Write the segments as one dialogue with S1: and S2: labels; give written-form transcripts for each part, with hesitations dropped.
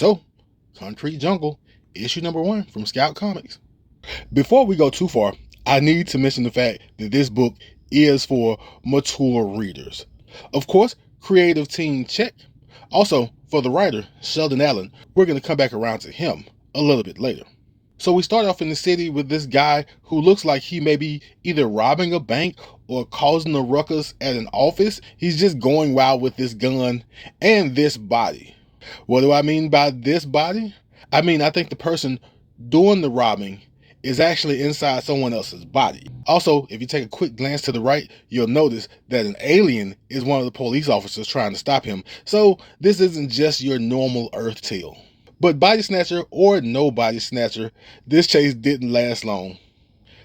S1: So, Concrete Jungle, issue number 1 from Scout Comics. Before we go too far, I need to mention the fact that this book is for mature readers. Of course, creative team check. Also, for the writer, Sheldon Allen, we're going to come back around to him a little bit later. So we start off in the city with this guy who looks like he may be either robbing a bank or causing a ruckus at an office. He's just going wild with this gun and this body. What do I mean by this body? I think the person doing the robbing is actually inside someone else's body. Also, if you take a quick glance to the right, you'll notice that an alien is one of the police officers trying to stop him. So this isn't just your normal Earth tale. But body snatcher or no body snatcher, this chase didn't last long.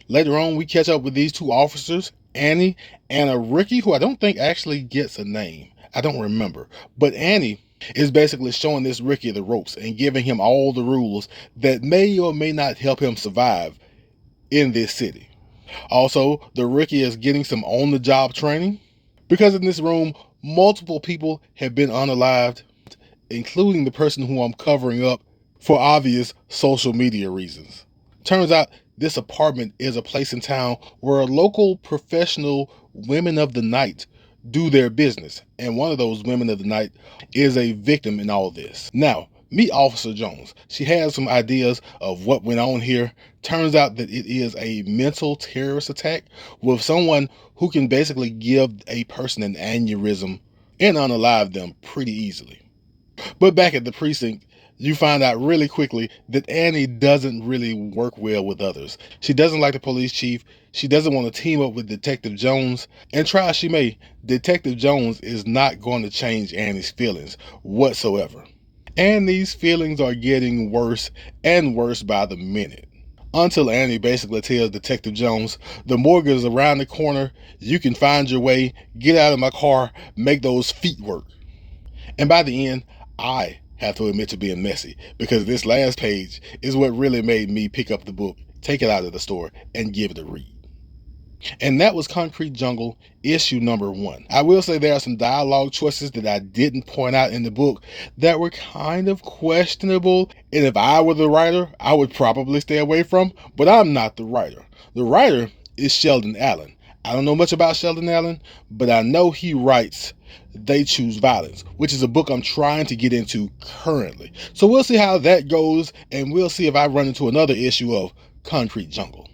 S1: Later on, we catch up with these two officers, Annie and a Ricky, who I don't think actually gets a name. I don't remember. But Annie is basically showing this Ricky the ropes and giving him all the rules that may or may not help him survive in this city. Also, the Ricky is getting some on-the-job training because in this room, multiple people have been unalived, including the person who I'm covering up for obvious social media reasons. Turns out this apartment is a place in town where local professional women of the night do their business, and one of those women of the night is a victim in all this. Now, meet Officer Jones. She has some ideas of what went on here. Turns out that it is a mental terrorist attack with someone who can basically give a person an aneurysm and unalive them pretty easily. But back at the precinct, you find out really quickly that Annie doesn't really work well with others. She doesn't like the police chief. She doesn't want to team up with Detective Jones. And try as she may, Detective Jones is not going to change Annie's feelings whatsoever. And these feelings are getting worse and worse by the minute. Until Annie basically tells Detective Jones, the morgue is around the corner. You can find your way, get out of my car, make those feet work. And by the end, I have to admit to being messy, because this last page is what really made me pick up the book, take it out of the store, and give it a read. And that was Concrete Jungle, issue number 1. I will say there are some dialogue choices that I didn't point out in the book that were kind of questionable, and if I were the writer, I would probably stay away from, but I'm not the writer. The writer is Sheldon Allen. I don't know much about Sheldon Allen, but I know he writes They Choose Violence, which is a book I'm trying to get into currently. So we'll see how that goes, and we'll see if I run into another issue of Concrete Jungle.